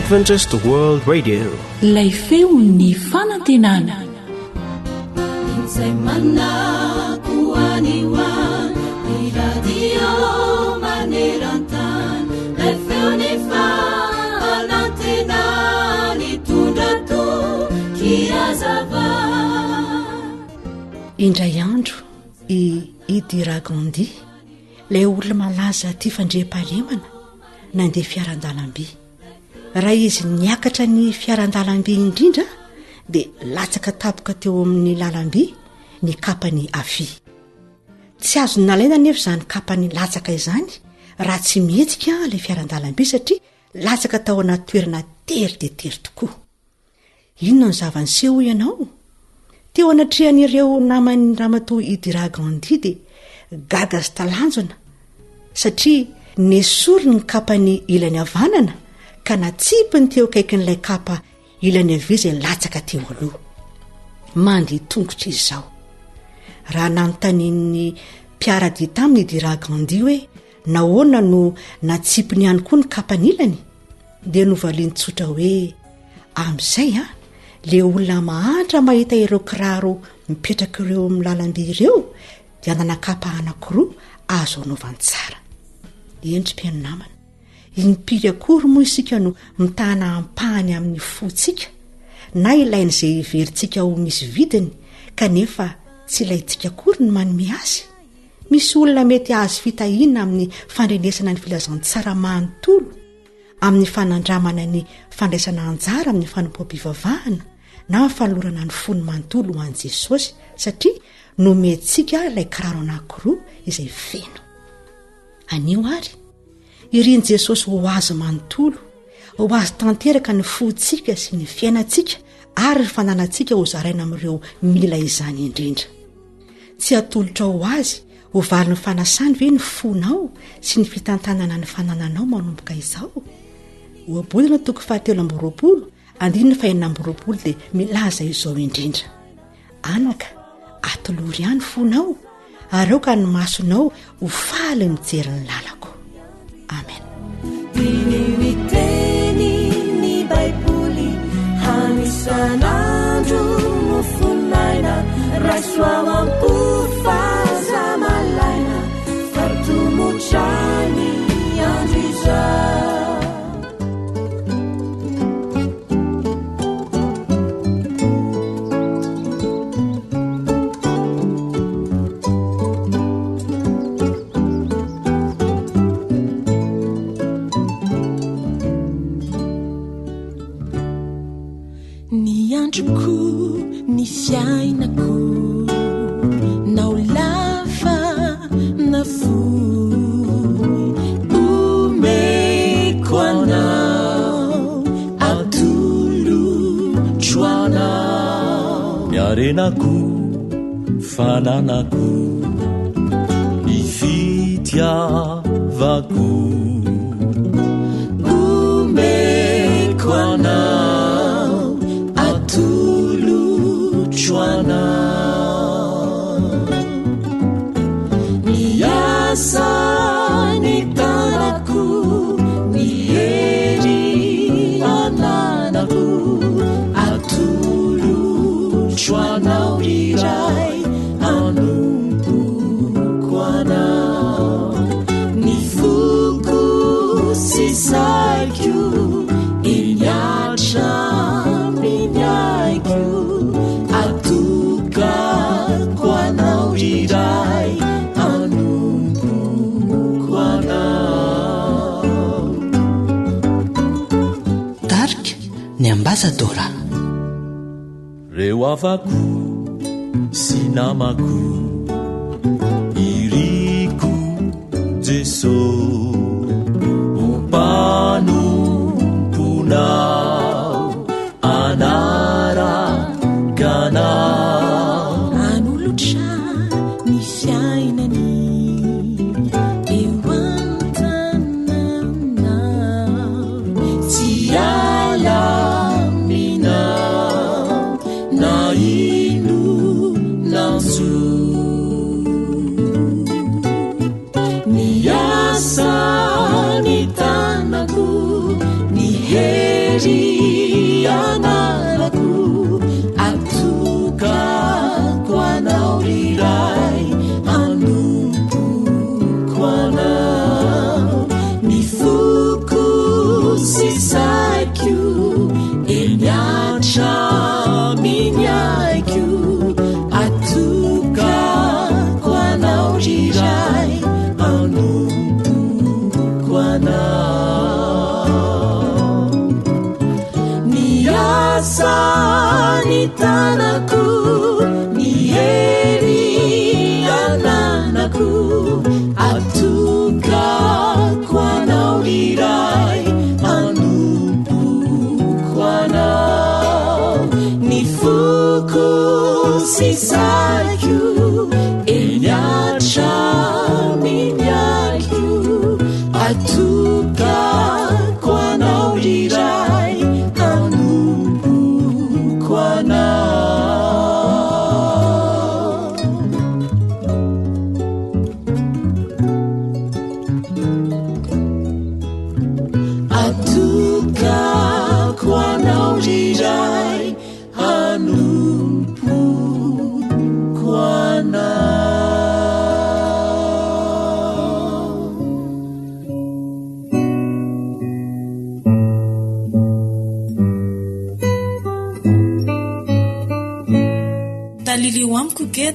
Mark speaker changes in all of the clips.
Speaker 1: Adventist World Radio.
Speaker 2: Lay feon'ny fanantenana. Indray andro I Idiragandi, lay olona malaza ty fandriam-pahalemana nandeha fiaran-dalamby. Raha izy niakatra ny fiaran-dalamby indrindra dia latsaka tapoka teo amin'ny lalamby ny kapany afy. Tsy azo nalaina nefa izany kapany latsaka izany raha tsy mihetsika ilay fiaran-dalamby satria latsaka tao anaty toerana tery dia tery tokoa. Inona ny zava-niseho ianao? Teo anatrihan'ireo namany ramatoa Idiragandi dia gaga sy talanjona satria nesoriny ny kapany ilany havanana ka natsipiny teo kaikin'ilay kapa ilany havia izay latsaka teo aloha. Mandeha tongotra izy izao. Raha nanontanian'ny mpiara-dia tamin'ny Idiragandi hoe nahoana no natsipiny ihany koa ny kapany ilany, dia novaliany tsotra hoe amin'izay le olona mahantra mahita ireo kiraro mipetraka ireo amin'ny lalamby ireo dia nanakapa anankiroa azo anaovany tsara. Endrim-piaino namana, impiry akory moa isika no mitana ampahany amin'ny fotsika na ilain'izay iverintsika ho misy vidiny kanefa tsy ilaintsika akory ny manome azy. Misy olona mety azo fitahiana amin'ny fandrenesana ny filazantsara manontolo, amin'ny fanandramana ny fandraisana anjara amin'ny fanompoam-pivavahana na fanolorana ny fony manontolo ho an'i Jesosy satria nomentsika ilay kiraro anankiroa izay feno. Anio ary iriny Jesosy ho azy manontolo, ho azy tanteraka ny fotsika sy ny fiainantsika ary ny fananantsika ho zaraina amin'ireo mila izany indrindra. Tsy atolotra ho azy ho valo ny fanasany ve ny fonao sy ny fitantanana ny fanananao manomboka izao. Oabodina toko 7:20 andininy 4:20 dia milaza izao indrindra. Anaka, atolory ihany fonao, areo ka ny masonao ho faly mijery ny lalako. Amen.
Speaker 3: Miteny ny Baiboly hanisan'andro no fonaina raisoao ampofaza malaina fartomotrany andro izao.
Speaker 4: Ny fiainako nao lafa na foy omeko anao atolotro anao
Speaker 5: miarenako fananako ny fitiavako omeko anao miasa ny tanako ny hery ananako atolotro anao iray anompoko anao ny foko sy saiko iniatra miniaiko atokako anao iray anompoko anao.
Speaker 6: Darika ny ambasadora.
Speaker 5: Reo avako sy namako iriko Jesosy upanomponao anarakanao
Speaker 4: anolotra ny fiainany eo an-tananao
Speaker 5: tsy alaminao na ino nanso ny asa ny tanako ny hery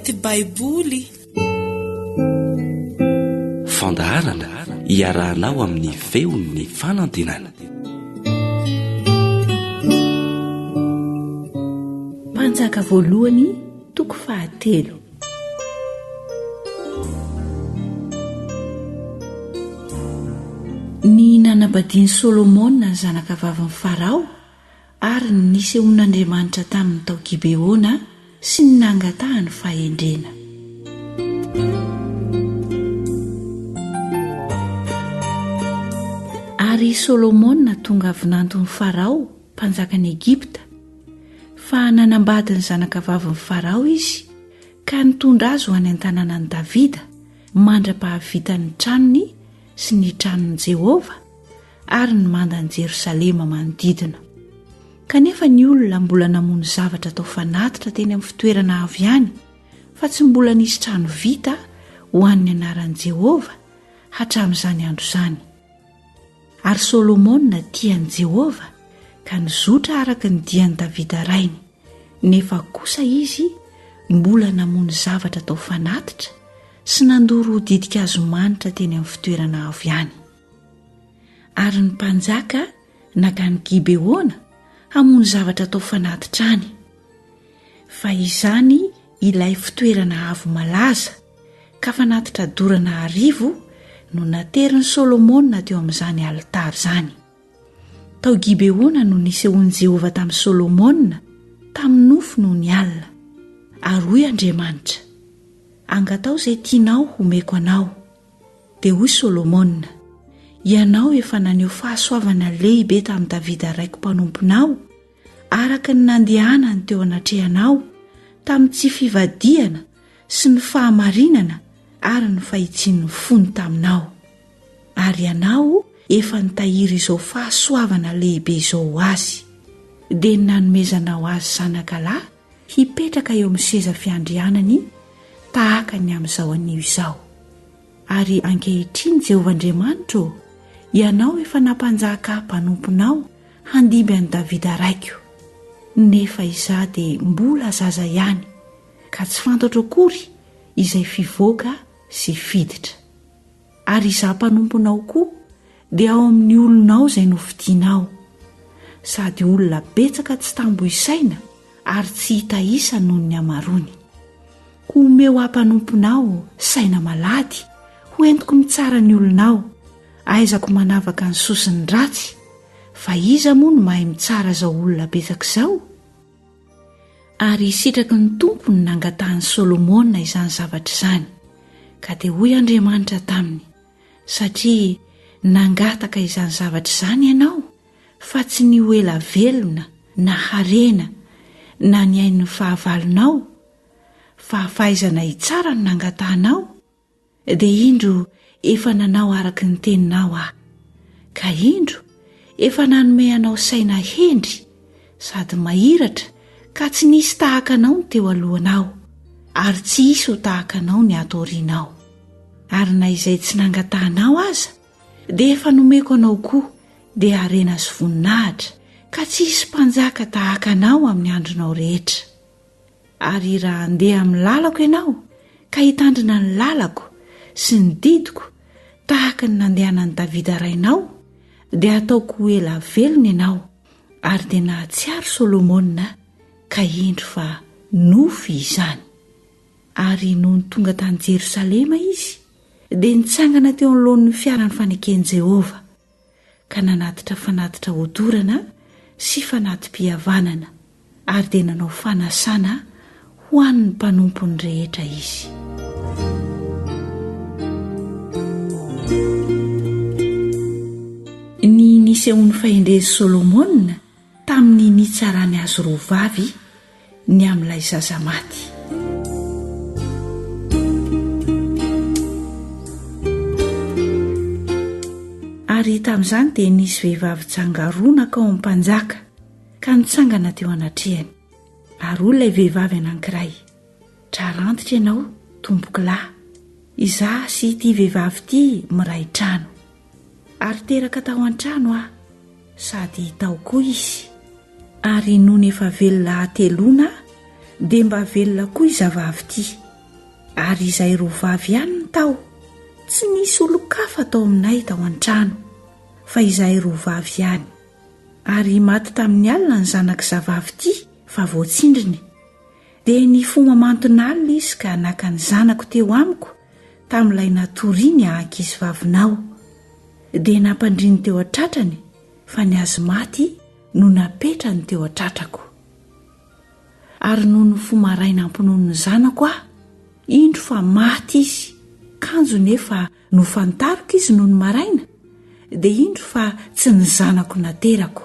Speaker 4: ty baiboly
Speaker 6: fandaharana iarahanao amin'ny feon'ny fanantenana.
Speaker 2: Panjaka voalohany toko 3. Ny nanambadiany Solomona ny zanaka vavin'ny Farao ary ny nisehoan'Andriamanitra tamin'ny tao Gibeona sy ny nangatahany fahendrena. Ary Solomona tonga avy nanton'ny Farao mpanjakan'i Egipta fa nanambady ny zanaka vavin'ny Farao izy ka nitondra azy ho any an-tanànan'i Davida mandra-pahavitany tranony sy ny tranon'i Jehova ary ny mandan'i Jerosalema manodidina. Kanefa ny olona mbola namono zavatra tao fanatitra teny amin'ny fitoerana avy any fa tsy mbola nisy trano vita ho an'ny anaran'i Jehova hatramin'izany andro izany. Ary Solomona tian'i Jehova ka nizotra araka ny dian'i Davida rainy, nefa kosa izy mbola namono zavatra tao fanatitra sy nandoro ho didika azo manitra teny amin'ny fitoerana avy any. Ary ny mpanjaka nakany Gibeona hamono zavatra tao fanatitra any. Fa izany ilay fitoerana avo malaza ka fanatitra dorana 10 no nateriny Solomona teo amin'izany alitara izany. Tao Gibeona no nisehoan'i Jehova tamin'i Solomona tamin'ny nofo noho ny alina. Ary hoy Andriamanitra, angatao izay tianao homeko anao. Dia hoy Solomona, ianao efa naneho fahasoavana lehibe tamin'i Davida raiko mpanomponao araka ny nandehanany teo anatrehanao tamin'ny tsy fivadiana sy ny fahamarinana ary ny fahitsian'ny fony taminao. Ary ianao efa nitahiry izao fahasoavana lehibe izao azy, dia nanomezanao azy zanakalahy hipetraka eo amin'ny seza fiandrianany tahaka ny amin'izao anio izao. Ary ankehitriny Jehovah Andriamanitra, ianao efa nampanjaka mpanomponao handimby an'i Davida raiko, nefa izaho dia mbola zaza ihany ka tsy fantatra akory izay fivoaka sy fiditra. Ary izaho mpanomponao koa dia ao amin'ny olonao izay nofidianao, sady olona betsaka tsy tambo isaina ary tsy hita isa noho ny amarony. Ko omeo ampanomponao saina malady ho entiko mitsara ny olonao, aizako manavaka ny sosiny ratsy, fa iza moa no mahay mitsara izao olona betsaka izao? Ary sitraky ny tompony nangatahany Solomona izany zavatra izany, ka dia hoy Andriamanitra taminy, satria nangataka izany zavatra izany ianao fa tsy ny ho ela velona na harena na ny ain'ny fahavalonao, fa fahaizana hitsara no nangatahanao, dia indro efa nanao araka ny teninao aho, ka indro efa nanome anao saina hendry sady mahiratra ka tsy nisy tahaka anao ny teo alohanao ary tsy hisy ho tahaka anao ny ato aorianao. Ary na izay tsy nangatahanao aza dia efa nomeko anao koa dia harena sy voninahitra ka tsy hisy mpanjaka tahaka anao amin'ny andronao rehetra. Ary raha handeha amin'ny lalako ianao ka hitandrina ny lalako sy ny didiko tahaka ny nandehanan'i Davida rainao, dia ataoko ho ela velona ianao. Ary dia nahatsiaro Solomona ka indro fa nofy izany. Ary noho ny tonga tany Jerosalema izy dia nitsangana teo anoloan'ny fiarany fanekeny Jehova ka nanatitra fanatitra hodorana sy fanatim-pihavanana, ary dia nanao fanasana ho an'ny mpanompony rehetra izy. Ny nisehoan'ny fahendren'i Solomona tamin'ny nitsarany azy roavavy ny amin'ilay zaza maty. Ary tamin'izany dia nisy vehivavy tsangarona ka ao amin'ny mpanjaka ka nitsangana teo anatrehany. Ary hoy ilay vehivavy anankiray, trarantitra ianao tombokilahy, izaho sy ity vehivavy ity miray trano, ary teraka tao an-trano aho sady tao koa izy. Ary noho ny efa velona hatelona dia mba velona koa izavavy ity,
Speaker 1: ary izay rovavy ihany ny tao, tsy nisy olo-kafa tao aminay tao an-trano fa izay rovavy ihany. Ary maty tamin'ny alina ny zanak' zavavy ity fa voatsindriny, dia ny foma mantona alina izy ka naka ny zanako teo amiko tamin'ilay natoriany ankizy vavinao, dia nampandriny teo an-tratrany fa ny azy maty no napetrany teo an-tratrako. Ary noho ny fomaraina ampinono ny zanako aho, indro fa maty izy, kanjo nefa no fantariko izy noho ny maraina, dia indro fa tsy ny zanako naterako.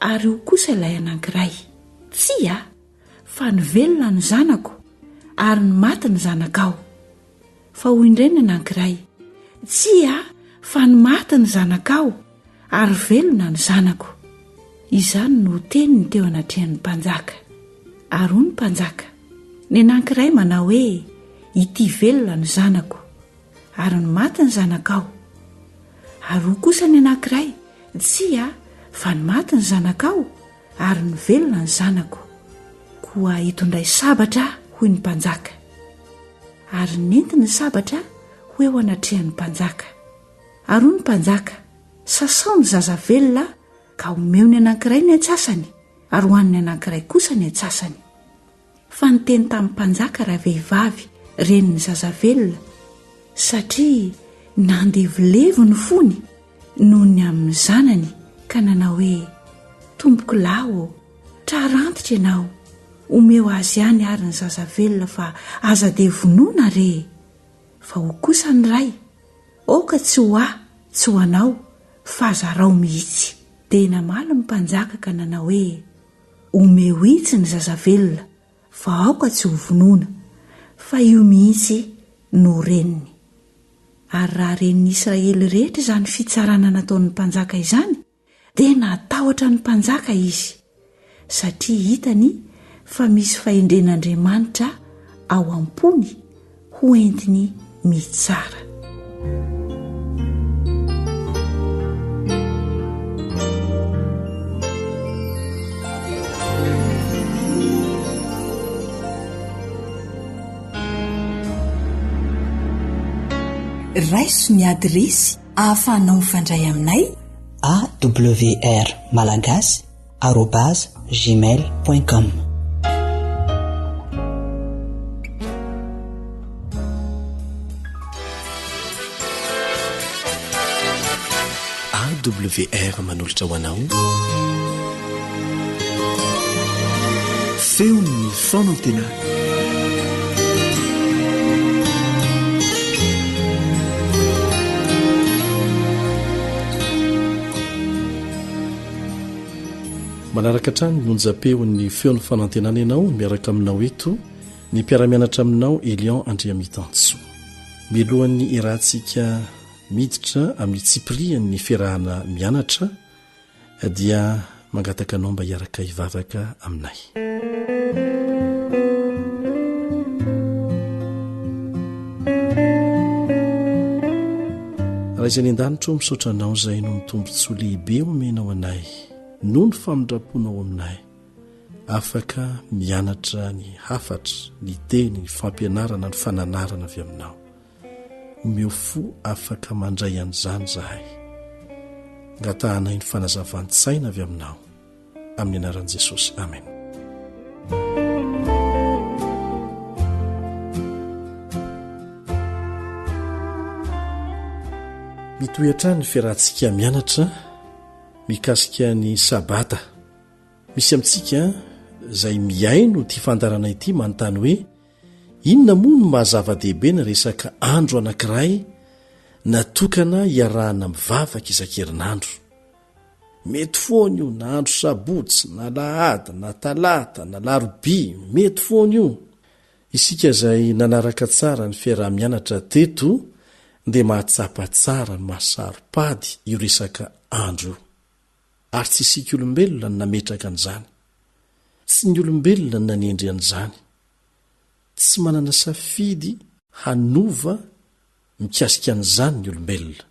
Speaker 1: Ary ho kosa ilay anankiray, tsy fa ny velona ny zanako ary ny maty ny zanakao. Fa ho indray ny anankiray, tsy fa ny maty ny zanakao ary velona ny zanako. Izany no teniny teo anatrehan'ny mpanjaka. Ary hoy ny mpanjaka, ny anankiray manao hoe ity velona ny zanako ary ny maty ny zanakao. Ary ho kosa ny anankiray, tsy fa ny maty ny zanakao ary ny velona ny zanako. Koa hitondray sabatra hoy ny mpanjaka. Ary nentiny ny sabatra ho eo anatrehan'ny mpanjaka. Ary hoy ny mpanjaka, sasao ny zaza velona ka omeo ny anankiray ny atsasany ary ho an'ny anankiray kosa ny atsasany. Fa ny teny tamin'ny mpanjaka raha vehivavy reny ny zaza velona, satria nandevilevo ny fony noho ny amin'ny zanany ka nanao hoe, tompoko laho, trarantitra ianao, omeo azy ihany ary ny zaza velona fa aza dia vonoina re. Fa ho kosa ny ray, oka tsy ho tsy ho anao fa zarao mihitsy. Dia namaly ny mpanjaka ka nanao hoe, omeo itsy ny zaza velona fa aoka tsy ho vonoina, fa io mihitsy no reniny. Ary raha renin'ny Israely rehetra izany fitsarana nataon'ny mpanjaka izany, dia natahotra ny mpanjaka izy, satria hitany fa misy fahendren'Andriamanitra ao am-pony ho entiny mitsara.
Speaker 7: Raiso ny adresy ahafahanao mifandray aminay
Speaker 8: awr malagasy @gmail.com.
Speaker 9: AWR manolotra ho anao feon'ny fonantena. Manaraka trany nonjapehon'ny feon'ny fanantenana ianao miaraka aminao eto ny mpiaramianatra aminao Elion Andriamitanso. Milohan'ny irahantsika miditra amin'ny tsiprian'ny fiarahana mianatra dia mangataka anao mba hiaraka hivavaka aminay. Raha izay ny an-danitro misaotra anao izay no mitombontsy lehibe omenao anay noho ny famindraponao aminay, afaka mianatra ny hafatra, ny teny, ny fampianarana, ny fananarana avy aminao. Omeo fo afaka mandray an'izany zahay, ngatahanay ny fanazavan-tsaina avy aminao, amin'ny anaran'i Jesosy, amen. Mitohatra ny fiarahantsika mianatra mikasika ny sabata. Misy amintsika izay miaino ty fandarana ity manontany hoe inona moa no mahazava-dehibe ny resaka andro anankiray natokana hiarahana mivavaka isan-kerinandro. Mety foana io na andro sabotsy na lahady na talata na larobia, mety foana io. Isika izay nanaraka tsara ny fiarah-mianatra teto dia mahatsapa tsara ny mahasaropady io resaka andro io. Ary tsy isika olombelona ny nametraka an'izany, tsy ny olombelona ny nanendry an'izany, tsy manana safidy hanova mikasika an'izany ny olombelona,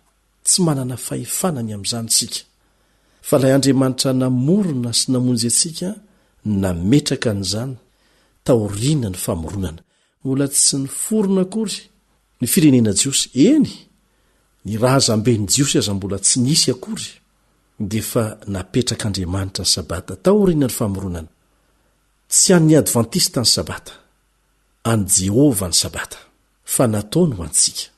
Speaker 9: tsy manana fahefanany amin'izany tsika, fa ilay Andriamanitra namorona sy namonjy antsika nametraka an'izany taoriana ny famoronana. mbola tsy ny forona akory ny firenena jiosy eny ny razambeny jiosy aza mbola tsy nisy akory dia fa napetrak'andriamanitra ny sabata taoriana ny famoronana tsy an'ny advantista ny sabata any jehova ny sabata fa nataony ho antsika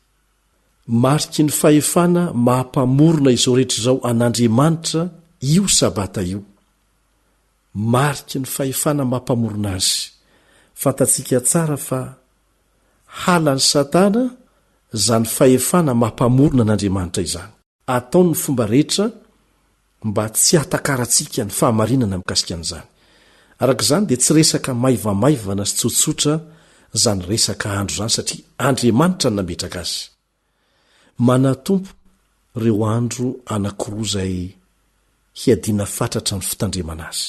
Speaker 9: mariky ny fahefana mahampamorona izao rehetra izao an'andriamanitra io sabata io mariky ny fahefana mahampamorona azy fantatsika tsara fa halany satana zany fahefana mahampamorona an'andriamanitra izany ataony ny fomba rehetra mba tsy hatakaratsika ny fahamarinana mikasika an'izany arak'izany dia tsy resaka maivamaivana sy tsotsotra zany resaka andro zany satria andriamanitra ny nametraka azy manatompo reo andro anankiroa zay hiadina fatratra ny fitandremana azy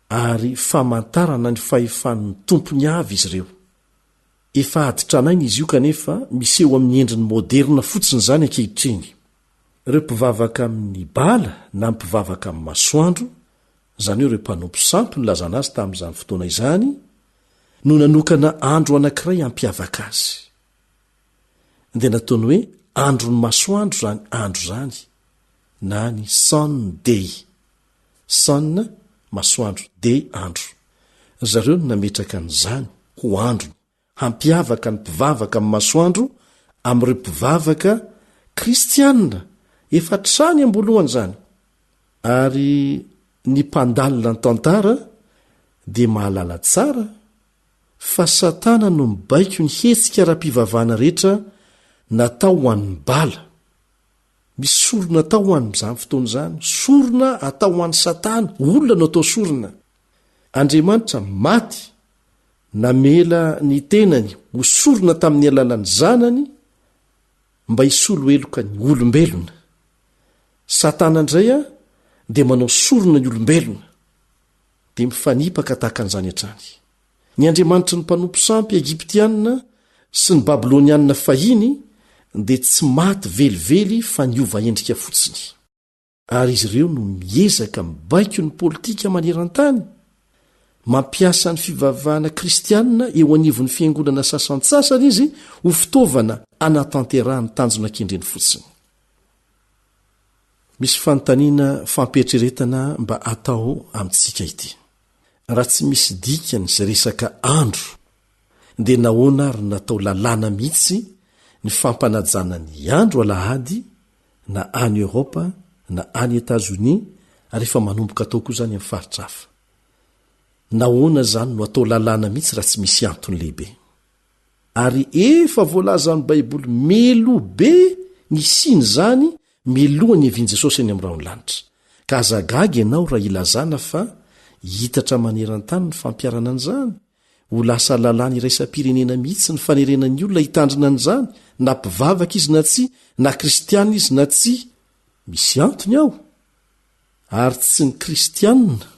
Speaker 9: ary famantarana ny fahefan'ny tompony avy izy ireo efa aditranainy izy io kanefa miseho amin'ny endriny moderna fotsiny zany ankehitriny ireo mpivavaka amin'ny bala na mpivavaka amin'ny masoandro zany eo ireo mpanompo sampy ny lazana azy tamin'izany fotoana izany no nanokana andro anankiray ampiavaka azy dia nataony hoe androny masoandro zany andro zany na ny sunday sun masoandro day andro zareo no nametraka an'izany ho androny hampiavaka ny mpivavaka amin'ny masoandro amin'ireo mpivavaka kristianina efa trany ambolohany zany ary ny mpandalina ny tantara dia mahalala tsara fa satana no mibaiko ny hetsika raha-mpivavahana rehetra natao ho an'ny bala misy sorona atao ho an'izany fotoana izany sorona atao ho an'ny satana olona no atao sorona andriamanitra maty namela ny tenany ho sorona tamin'ny alalan'ny zanany mba hisolo eloka ny olombelona satana indray a dia manao sorona ny olombelona dia mifanipaka tahaka an'izany hatrany ny andriamanitra ny mpanompo sampy egiptianina sy ny babilonianina fahiny dia tsy maty velively fa niova endrika fotsiny ary izy ireo no miezaka mibaiko ny politika maneran-tany mampiasa ny fivavahana kristianina eo anivon'ny fiangonana sasantsasany izy ho fitaovana anatanterahany tanjona kendreny fotsiny misy fanontaniana fampietreretana mba atao amintsika ity raha tsy misy dikany izay resaka andro dia nahoana ary natao lalàna mihitsy ny fampanajana ny andro alahady na any Eropa na any Etazonia ary efa manomboka atao koa zany amin'ny faritra hafa nahoana zany no atao lalàna mihitsy raha tsy misy antony lehibe ary efa voalaza amin'ny baiboly melobe ny siny zany melohany eviany Jesosy eny amin'ny rahony lanitra ka azagaga ianao raha ilazana fa hitatra maneran-tany ny fampiarana an'izany ho lasa lalàna iraisam-pirenena mihitsy ny fanerenany olona hitandrina an'izany na mpivavaka izy na tsy na kristianina izy na tsy misy antony aho ary tsy ny kristianina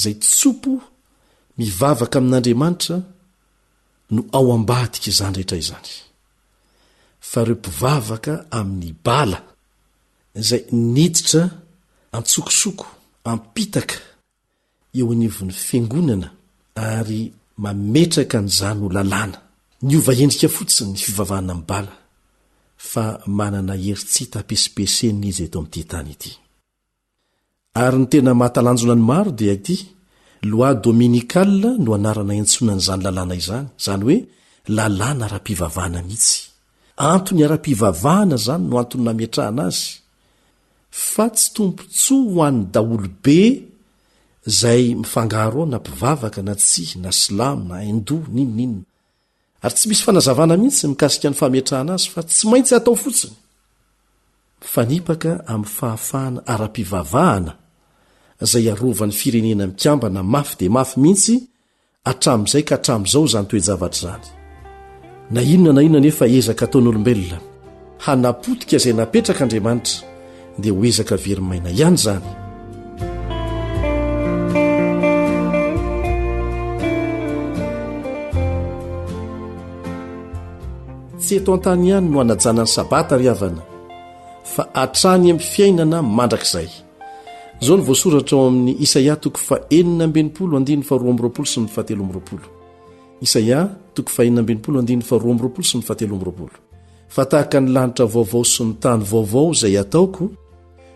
Speaker 9: zay tsopo mivavaka amin'Andriamanitra no ao ambadika izany rehetra izany fa ireo mpivavaka amin'ny bala izay niditra antsokosoko ampitaka eo anivon'ny fiangonana ary mametraka an'izany ho lalàna ny ova endrika fotsiny ny fivavahana amin'ny bala fa manana hery tsy tapesipeseny izy eto amin'ity tany ity ary ny tena mahatalanjona ny maro dia ity loi dominicale no anarana entsonan'izany lalàna izany zany hoe lalàna ara-pivavahana mihitsy antony ara-pivavahana zany no antony nametrahana azy fa tsy tompontsoa ho an'ny daolobe zay mifangaro ao na mpivavaka na tsy na silamo na indo ninonina ary tsy misy fanazavana mihitsy mikasika ny fametrahana azy fa tsy maintsy atao fotsiny fanipaka amin'ny fahafahana ara-pivavahana zay arovan'ny firenena mikambana mafy dia mafy mihitsy atram'izay ka hatram'izao zany toejavatra zany na inona nefa ezaka ataon'olombelona hanapotika izay napetraka Andriamanitra dia ho ezaka verimaina ihany zany tsy eto an-tany ihany no anajana ny sabata ry havana fa hatrany amin'ny fiainana mandrakizay zao ny voasoratra ao amin'ny Isaia 4:2-20 sy 7. Isaia 5:22 sy 7. Fa tahaka ny lanitra vaovao sy ny tany vaovao izay ataoko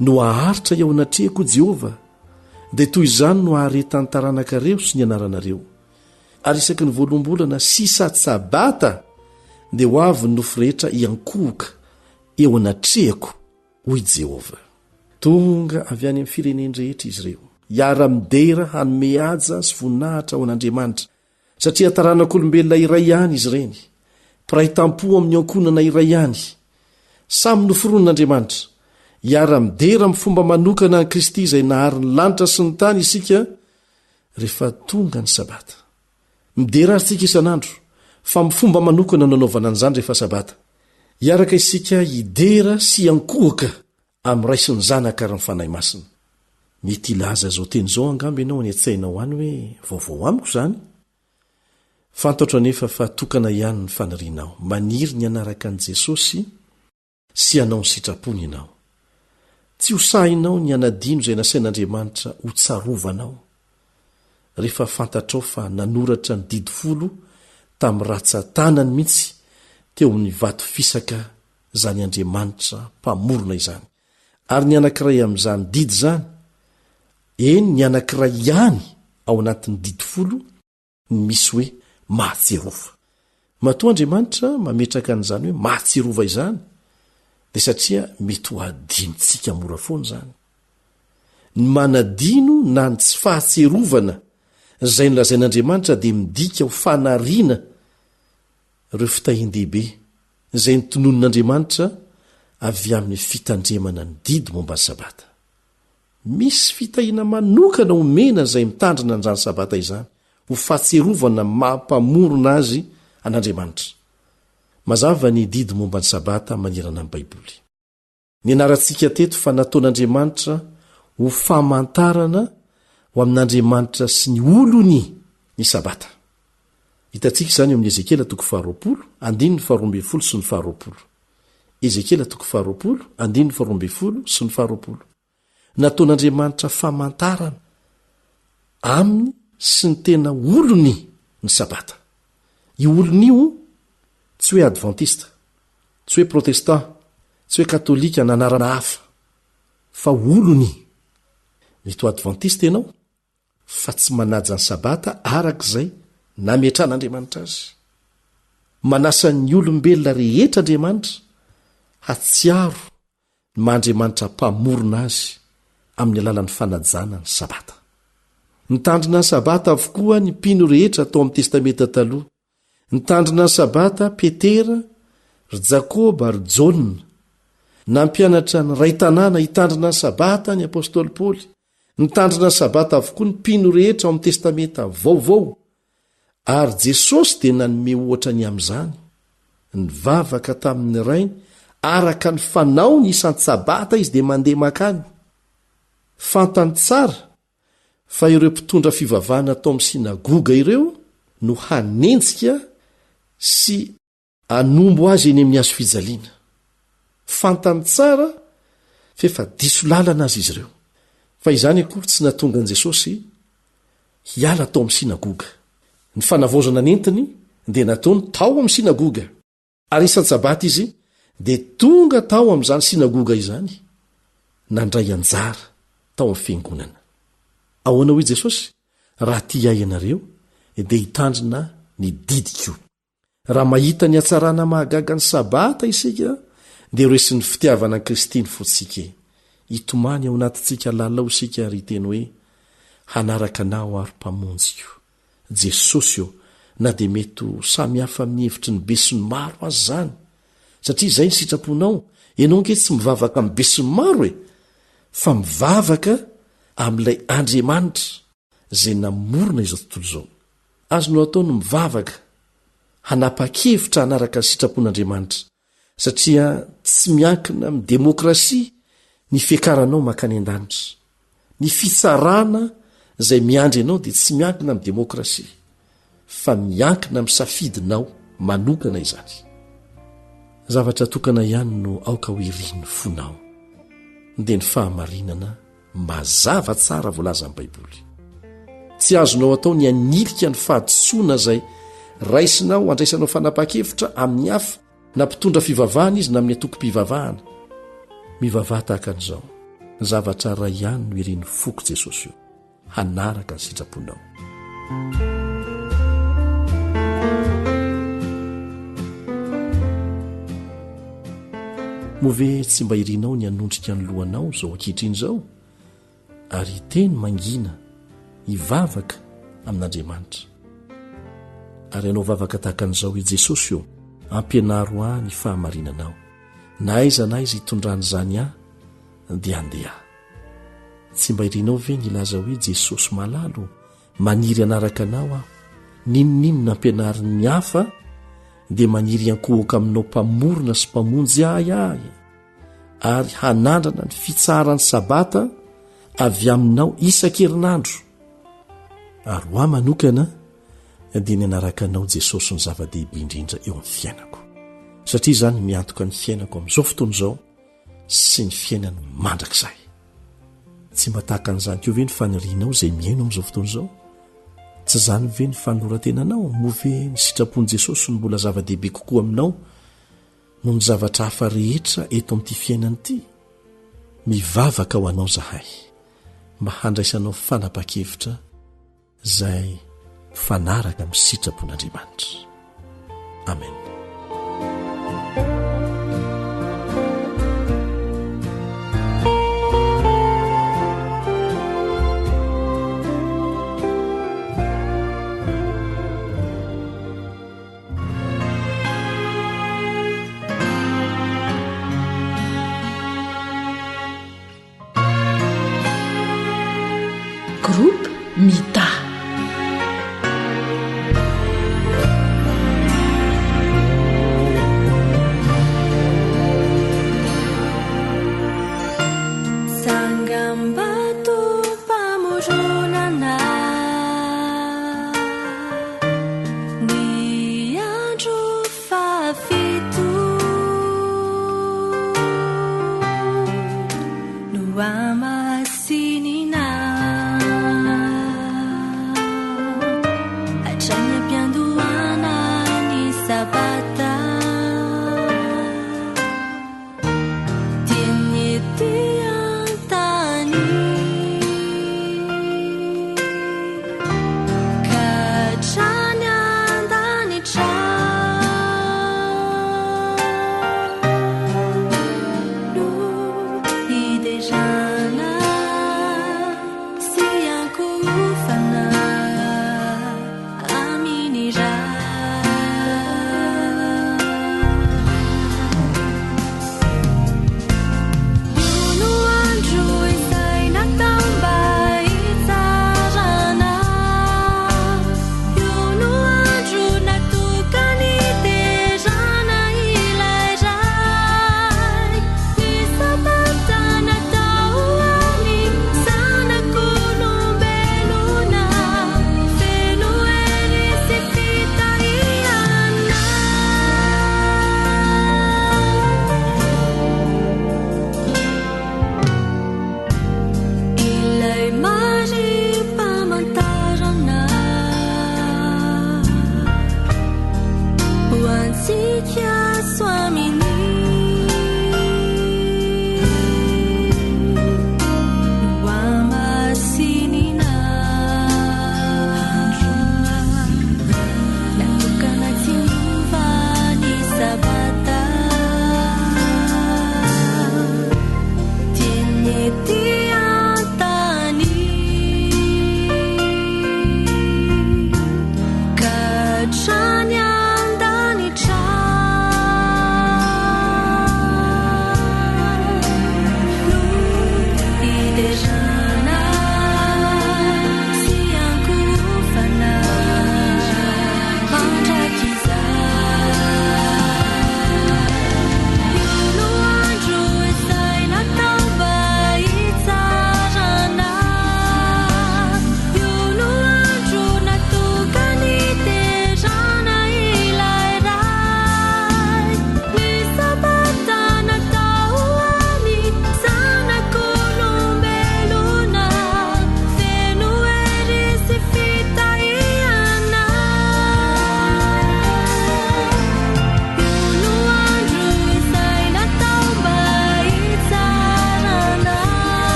Speaker 9: no aharitra eo anatrehako Jehova, dia toy izany no aharetany taranakareo sy ny anaranareo. Ary isaky ny voalombolana sisat sabata dia ho avy ny nofo rehetra iankohoka eo anatrehako hoy Jehova. Tonga avy any amin'ny fireneny rehetra izy ireo, hiara-midera hanome haja sy voninahitra ao an'Andriamanitra, satria taranak'olombelona iray ihany izy ireny, mpiray tampo amin'ny ankonana iray ihany, samy noforon'Andriamanitra. Hiara-midera amin'ny fomba manokana ny Kristy izay nahary ny lanitra sy ny tany isika rehefa tonga ny sabata. Midera arytsika isan'andro, fa amin'ny fomba manokana nanaovana an'izany rehefa sabata. Hiaraka isika hidera sy ankohaka amin'ny ray sy ny zanaka ary ny fanahy masina. Mety ilaza zao teny zao angamby ianao any an-tsainao any hoe vaovao amiko zany. Fantatra nefa fa tokana ihany ny fanirianao, maniry ny anaraka an'i Jesosy sy anao ny sitrapony ianao. Tsy ho sahinao ny anadino izay nasain'Andriamanitra ho tsarovanao. Rehefa fantatrao fa nanoratra ny didy folo tamin'ny ratsan-tanany mihitsy teo ny vato fisaka zany Andriamanitra mpamorona izany. Ary ny anankiray amin'izany didy zany, eny ny anankiray ihany ao anatin'ny didy folo ny misy hoe mahatserova. Matoa Andriamanitra mametraka an'izany hoe mahatserova izany, dia satria mety ho adinontsika mora foana zany. Ny manadino na ny tsy fahatserovana izay nolazain'Andriamanitra dia midika ho fanariana ireo fitahian-dehibe izay notonon'Andriamanitra avy amin'ny fitandremana ny didy momba ny sabata. Misy fitahiana manokana omena izay mitandrina an'izany sabata izany ho fahatserovana mampamorona azy an'Andriamanitra. Mazava ny didy momba ny sabata manerana amin'ny Baiboly. Ny anarantsika teto fa nataon'Andriamanitra ho famantarana ho amin'Andriamanitra sy ny olony ny sabata. Hitantsika izany eo amin'ny Ezekela 20:12 sy 20. Ezekela 20:12 sy 20. Nataon'Andriamanitra famantarana aminy sy ny tena olony ny sabata. Io olony io tsy hoe adventista, tsy hoe protestant, tsy hoe katolika na anarana hafa, fa olony. Mety ho adventista ianao fa tsy manaja ny sabata arak'izay nametran'Andriamanitra azy. Manasa ny olombelona rehetra Andriamanitra hatsiaro ny maha-Andriamanitra mpamorona azy amin'ny alalan'ny fanajana ny sabata. Nitandrina ny sabata avokoa ny mpino rehetra tao amin'ny testamenta taloha. Nitandrina ny sabata Petera, ry Jakôba ary Jaona. Nampianatra ny ray tanàna hitandrina ny sabata ny apôstôly Paoly. Nitandrina ny sabata avokoa ny mpino rehetra ao amin'ny testamenta vaovao. Ary Jesosy dia nanome ohatra ny amin'izany. Nivavaka tamin'ny rainy araka ny fanao ny isan'ny sabata izy dia mandeha makany. Fantany tsara fa ireo mpitondra fivavahana tao amin'ny sinagoga ireo no hanenjika sy anombo azy eny amin'ny hazo fijaliana. Fantany tsara fefa diso lalana azy izy ireo. Fa izany akory tsy natonga an' Jesosy hiala tao amin'ny sinagoga. Ny fanavaozana nentiny dia nataony tao amin'ny sinagoga. Ary isan'ny sabata izy dia tonga tao amin'izany sinagoga izany, nandray anjara tao amin'ny fiangonana. Ahoana hoy Jesosy? Raha tia ianareo dia hitandrina ny didiko. Raha mahita ny hatsarana mahagaga ny sabata isika dia resy ny fitiavana ny Kristy ny fotsika. Hitomany ao anatintsika lalao isika ary hiteny hoe hanaraka anao ary mpamonjiko. Jesosy eo na dia mety samy hafa amin'ny hevitry ny be sy ny maro azy zany, satria izay ny sitraponao. Ianao ange tsy mivavaka amin'ny be sy ny maro fa mivavaka amin'ilay Andriamanitra izay namorona izao tontolo izao. Azonao ataony mivavaka hanapa-kevitra hanaraka ny sitrapon'Andriamanitra, satria tsy miankina amin'ny demokrasia ny fiakaranao makany an-danitra. Ny fitsarana izay miandry ianao dia tsy miankina amin'ny demokrasia, fa miankina amin'ny safidinao manokana izany. Zavatra tokana ihany no aoka ho iriny fonao, dia ny fahamarinana mazava tsara voalaza amin'ny Baiboly. Tsy azonao atao ny anilika ny fahadisoana izay raisinao andraisanao fanapa-kevitra amin'ny hafa na mpitondra fivavahana izy na amin'ny atoko-mpivavahana mivavaha tahaka an'izao zavatra ray ihany no ireny foko jesosy io hanaraka ny sitraponao move tsy mba irinao ny anondrika ny lohanao zao ankihitriny izao ary teny mangina hivavaka amin'Andriamanitra ary ianao vavaka tahaka an'izao i Jesosy io ampianaro ahy ny fahamarinanao na aiza na izy hitondrany izany ahy dia andeha tsy mba irinao ve nilaza hoe Jesosy malalo maniry anaraka anao aho ninonino nampianariny ny hafa dia maniry ankohoaka aminao mpamorona sy mpamonjy ahy ary hanandrana ny fitsarany sabata avy aminao isan-kerinandro ary ho ahy manokana dia ny anaraka anao Jesosy ny zava-dehibe indrindra eo amin'ny fiainako satria izany miantoka ny fiainako amin'izao fotoana izao sy ny fiainany mandrakizay tsy mba tahaka an'izany koa ve ny fanirianao izay miaino amin'izao fotoana izao tsy izany ve ny fanoloran-tenanao move ny sitrapon'i Jesosy ny mbola zava-dehibe kokoa aminao no ny zavatra hafa rehetra eto amin'ity fiainany ity mivavaka ho anao zahay mba handraisanao fanapa-kevitra izay fanaraka amin'ny sitrapon'Andriamanitra amen.
Speaker 1: Groupe Mita.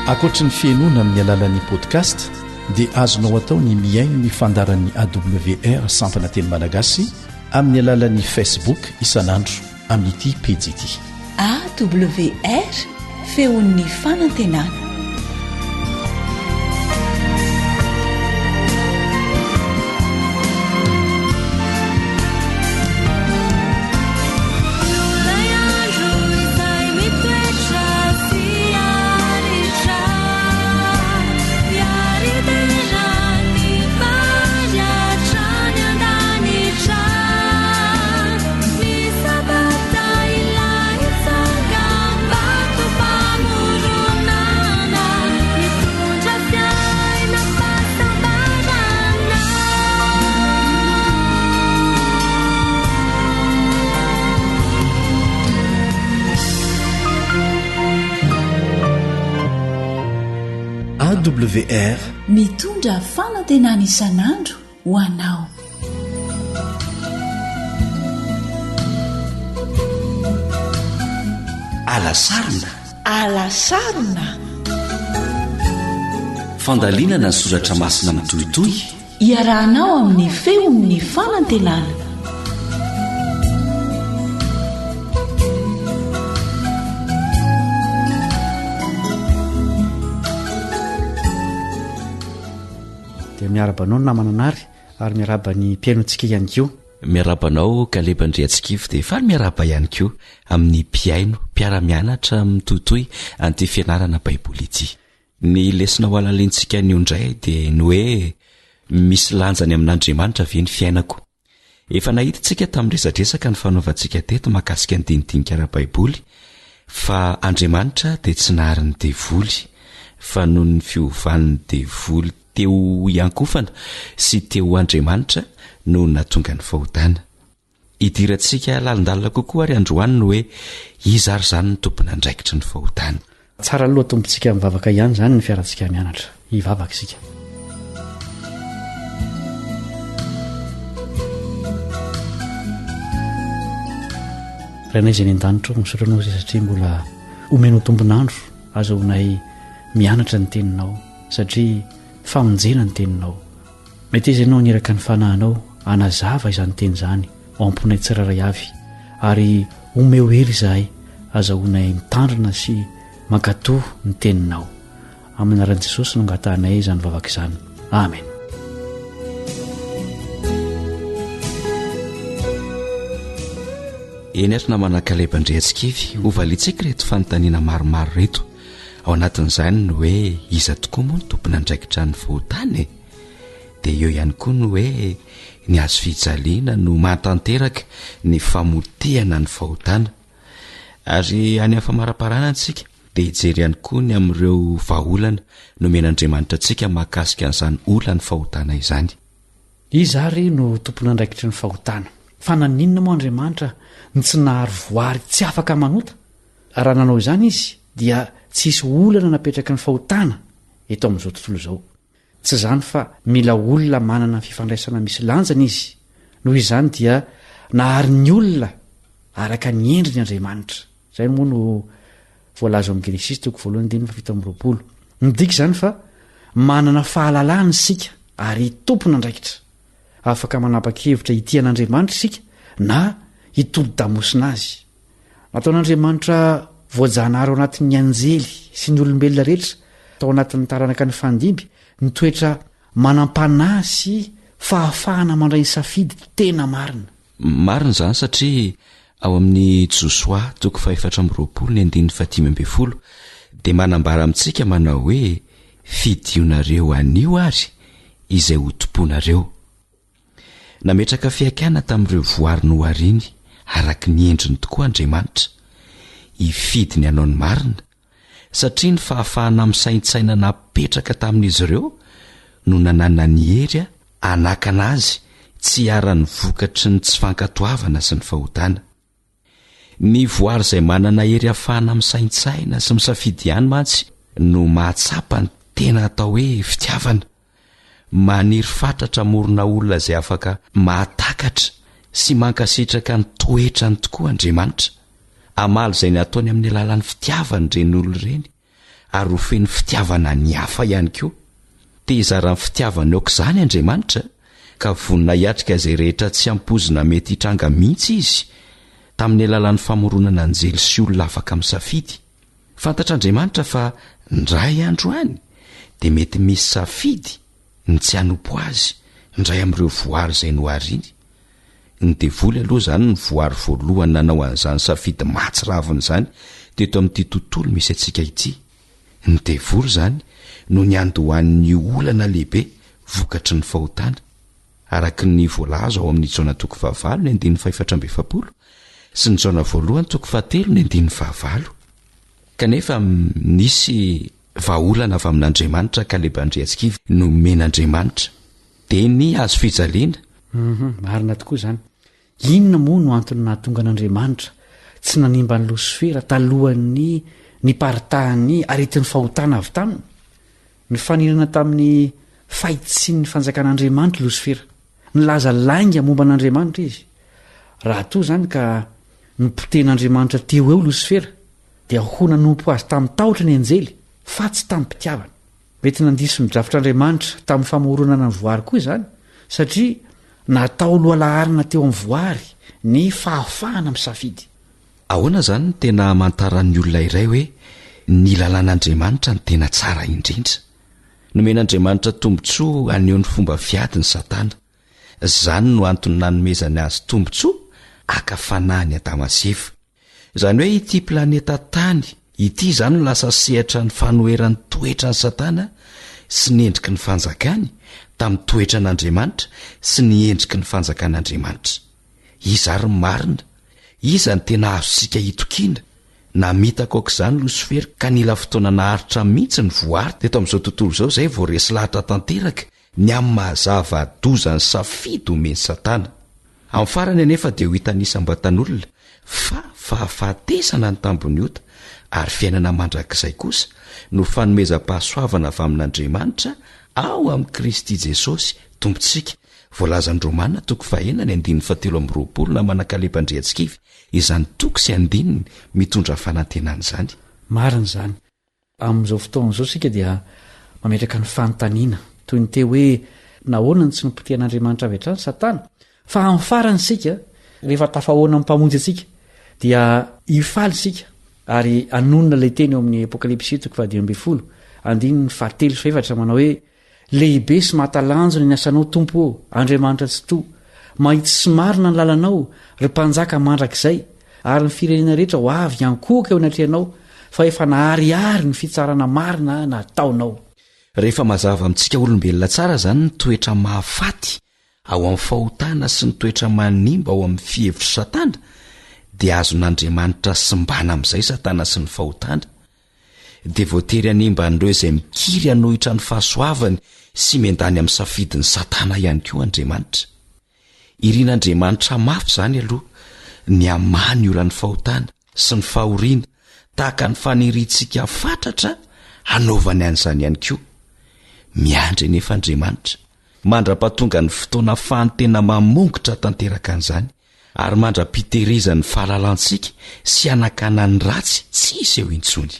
Speaker 9: akoatra ny fiainoana amin'ny alalan'ni podcast dia azonao atao ny miaino ny fandaran'ny awr sampana teny malagasy amin'ny alalan'ni facebook isanandro amin'ity pejy ity
Speaker 7: awr feon'ny fanantenana.
Speaker 9: AWR
Speaker 7: mitondra fanantenana isanandro ho anao.
Speaker 6: alasarona fandalinana ny soratra masina mitohitohy
Speaker 7: iarahanao amin'ny feon'ny fanantenana.
Speaker 2: miarabanao namananary ary miaraba ny mpiainontsika ihany koa.
Speaker 6: miarabanao kalebandriatsikivy dia fa miaraba ihany koa amin'ny mpiaino mpiara-mianatra mitohitohy an'ity fianarana baiboly ity. Ny lesona ho alalentsika niondray dia ny hoe misy lanjany amin'Andriamanitra ve ny fiainako. Efa nahitantsika tamin'ny resadresaka ny fanaovantsika teto mahakasika ny dinidinika ara-baiboly fa Andriamanitra dia tsy naharin'ny devoly fa noho ny fiovan'ny devoly teo iankofana sy teo Andriamanitra no natonga ny fahotana. Idirantsika lalindalina kokoa ary androany hoe izy ary zany ny tompona andraikitra ny fahotana.
Speaker 2: Tsara aloha tompontsika mivavaka ihany zany ny fiarantsika mianatra. Hivavaka isika. Rainay izay ny an-danitra misotranao izay satria mbola omenao tomponandro azahoanay mianatra ny teninao satria famonjena ny teninao. Mety izy ianao niraka ny fanahinao anazava izany teny izany amponay tsiraray avy ary omeo hery izahay azahoanay mitandrina sy mankatoa ny teninao. Amin'ny anaran'i Jesosy no angatanay izany vavaka izany. Amen.
Speaker 6: Eny ary namana kalebandriatsikivy hovaliantsika reto fanontaniana maromaro reto. Ao anatin'izany no hoe iza tokoa moa ny tompona andraikitra ny fahotana e? Dia eo ihany koa no hoe ny azo fijaliana no mahatanteraka ny famotehana ny fahotana. Ary any amin'ny famaraparana antsika dia hijery ihany koa ny amin'ireo vahaolana nomen'Andriamanitra antsika mahakasika an'izany olana fahotana izany.
Speaker 2: Izy ary no tompona andraikitra ny fahotana. Fa naninona moa Andriamanitra ny tsy nahary voary tsy afaka manota? Raha nanao izany izy dia tsisy olana napetraka ny fahotana eto amin'izao tontolo izao. Tsy izany fa mila olona manana fifandraisana misy lanjana izy. Noho izany dia nahary ny olona araka ny endriny Andriamanitra. Izay moa no voalaza amin'ny Genesis 1:7. Midika izany fa manana fahalalahana isika ary tompona andraikitra. Afaka manapa-kevitra ity an'Andriamanitra isika na hitolo-damosina azy. Nataon'Andriamanitra voajanahary ao anatin'ny anjely sy ny olombelona rehetra tao anatin'ny taranaka ny fandimby ny toetra manam-panahy sy fahafahana mandray ny safidy tena marina.
Speaker 6: Marina izany satria ao amin'ny Josoa 4:20 dia manambara amintsika manao hoe fidionareo anio ary izay hotomponareo. Nametraka fiakana tamin'ireo voary nohariny araka ny endriny tokoa Andriamanitra. Ifidiny anao ny marina satria ny fahafahana misaintsaina napetraka tamin'izy ireo no nanana ny hery anakana azy tsy ara-ny vokatry ny tsy fankatoavana sy ny fahotana. Ny voary izay manana hery ahafahana misaintsaina sy misafidy ihany mantsy no mahatsapa ny tena atao hoe fitiavana. Maniry fatratra morona olona izay afaka mahatakatra sy mankasitraka ny toetrany tokoa Andriamanitra. Amaly izay nataony amin'ny alalan'ny fitiavany ireny olona ireny ary ho feny fitiavana ny hafa ihany koa. Tezara ny fitiavana aoka izany Andriamanitra ka vonina hiatrika izay rehetra tsy ampozina mety hitranga mihitsy izy tamin'ny alalan'ny famoronana anjely sy olona afaka misafidy. Fantatr'Andriamanitra fa ndray andro any dia mety misy safidy ny tsy hanompo azy ndray amin'ireo voary izay nohariny. Ny devoly aloha izany ny voary voalohany nanao an'izany safidy matsiraviny izany teto amin'ity tontolo misy antsika ity. Ny devoly izany no niandohan'ny olana lehibe vokatry ny fahotana araky ny voalaza ao amin'ny jaona 9:7 sy ny jaona 1:7 kanefa nisy vahaolana avy amin'Andriamanitra ka lebandreantsika no men'Andriamanitra dia ny azo fijaliana.
Speaker 10: Marina tokoa izany. Inona moa no antony nahatonga an'Andriamanitra tsy nanimba ny Losifera talohan'ny niparitahany aretin'ny fahotana avy taminy? Ny fanirana tamin'ny fahitsiny fanjakan'Andriamanitra Losifera, nilaza lainga momba an'Andriamanitra izy. Raha toa izany ka nipoten'Andriamanitra teo eo Losifera dia ho nanompo azy tamin'ny tahotra ny anjely fa tsy tamin'ny mpitiavana. Mety nandiso ny drafitr'Andriamanitra tamin'ny famoronana ny voary koa izany, satria natao lohalaharina teo amin'ny voary ny fahafahana misafidy.
Speaker 6: Ahoana izany no tena hamantaran'ny olona iray hoe ny lalàn'Andriamanitra ny tena tsara indrindra? Nomen'Andriamanitra tombontsoa aneho ny fomba fiady ny Satana. Izany no antony nanomezany azy tombontsoa haka-fanahany Adama sy Eva. Izany hoe ity planeta tany ity izany no lasa sehatra ny fanoheran'ny toetra ny Satana sy ny endriky ny fanjakany tamin'ny toetra n'Andriamanitra sy ny endriky ny fanjakan'Andriamanitra. Iza ary marina, iza ny tena azosika hitokiana. Namitako aok'izany Losifera ka nila fotoana naharitra mihitsy ny voary teto amin'izao tontolo izao izay vao resy lahatra tanteraka ny amin'ny mahazava dozany safidy omeny Satana. Amin'ny farany anefa dia ho hitanisam-batan'olona fa fahafatesana ny tambony ota ary fiainana mandrakizay kosa no fanomezam-pahasoavana avy amin'Andriamanitra ao amin'ny Kristy Jesosy tompontsika. Voalazan'ny Romana 9:7 na manankalebandreantsika izany toko sy andininy mitondra fanantenana izany.
Speaker 10: Marina izany. Amin'izao fotoana izao sika dia mametraka ny fanontaniana toy ny teo hoe nahoana ny tsy nipotehan'Andriamanitra avy hatrany Satana? Fa amin'ny farany sika rehefa tafahoana amin'ny mpamonjy antsika dia hifaly sika ary anonona ilay teny eo amin'ny Apokalipsy 10:7 manao hoe lehibe sy mahatalanjona ny asanao tompo ô Andriamanitra tsy to, mahitsy sy marina ny lalanao ry mpanjaka mandrakizay, ary ny firenena rehetra ho avy ankoka eo anatrehanao fa efa nahariary ny fitsarana marina nataonao.
Speaker 6: Rehefa mazava amintsika olombelona tsara izany ny toetra mahafaty ao amin'ny fahotana sy ny toetra manimba ao amin'ny fihevitry Satana, dia azon'Andriamanitra simbana amin'izay Satana sy ny fahotana. Dia voatery hanimba an'ireo izay mikiry hanohitra ny fahasoavany sy mendany amin'ny safidiny Satana ihany koa Andriamanitra. Irian'Andriamanitra mafy izany aloha ny amany olan'ny fahotana sy ny fahoriana tahaka ny faniritsika fatratra hanaovany an'izany ihany koa. Miandry nefa Andriamanitra mandra-pahatonga ny fotoana fahantena mamongotra tanteraka an'izany ary mandra-pitehirizany fahalalantsika sy hanakana ny ratsy tsy isy eo intsony.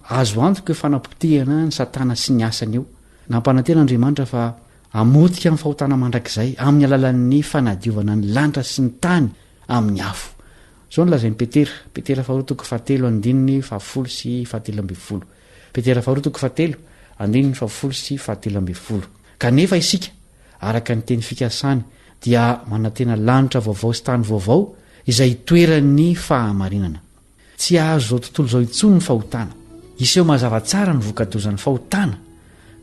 Speaker 10: Azo antoka hoe fanapotehana ny Satana sy ny asany eo. Nampananten'Andriamanitra fa amotika amin'ny fahotana mandrakizay amin'ny alalan'ny fanadiovana ny lanitra sy ny tany amin'ny afo. Zao no lazain'i Petera 2:7-10. Kanefa isika araka ny teny fikasany dia manantena lanitra vaovao sy tany vaovao izay toeran'ny fahamarinana. Tsy azo zao tontolo zao intsony ny fahotana. Iseho mazava tsara ny vokadozan'ny fahotana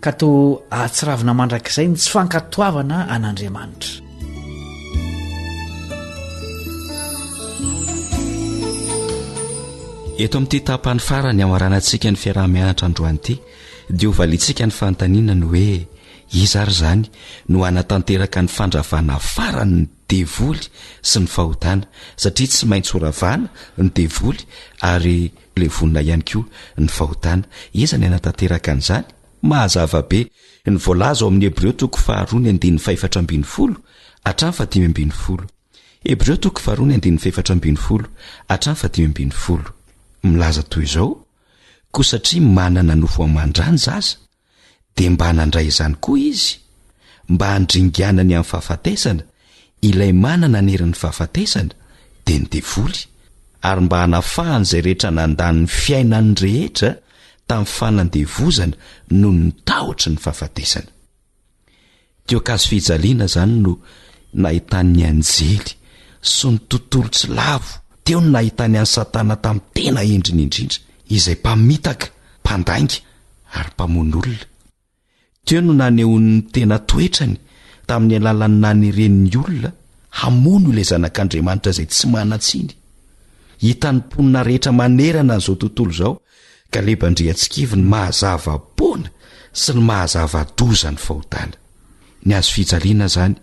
Speaker 10: ka to ahatsiravina mandrakizay ny tsy fankatoavana an'Andriamanitra.
Speaker 6: Eto amin'ity tapany farany amaranantsika ny fiarah-mianatra androany ity dia ho valitsika ny fanontaniana ny hoe iza ary izany no hanatanteraka ny fandravana farany ny devoly sy ny fahotana, satria tsy maintsy horavana ny devoly ary le vonina ihany koa ny fahotana. Iza ny hanatanteraka an'izany? Mahazava be ny voalaza ao amin'ny Hebreo 2:7-5 hatramin'ny 5. Hebreo 2:7-5 hatramin'ny 5. Milaza toy izao: koa satria manana nofo amandrany zaza dia mba hanandray izany koa izy mba handringianany amin'ny fahafatesana ilay manana nerin'ny fahafatesana dia ny devoly ary mba hanafahany izay rehetra nandan'ny fiainany rehetra tamin'ny fanandevozana no ny taotry ny fahafatesana. Teo akazo fijaliana izany no nahitan'ny anjely sy ny tontolo tsy lavo teo no nahitany any Satana tamin'ny tena endriny indrindra izay mpamitaka, mpandainga ary mpamon'olona. Teo no nanehon'ny tena toetrany tamin'ny alalany naneren'ny olona hamono ilay zanak'Andriamanitra izay tsy manatsiny. Hitany mponina rehetra manerana an'izao tontolo izao ka lebandriantsikivy ny mahazava-poana sy ny mahazava-doza ny fahotana. Ny azo fijaliana izany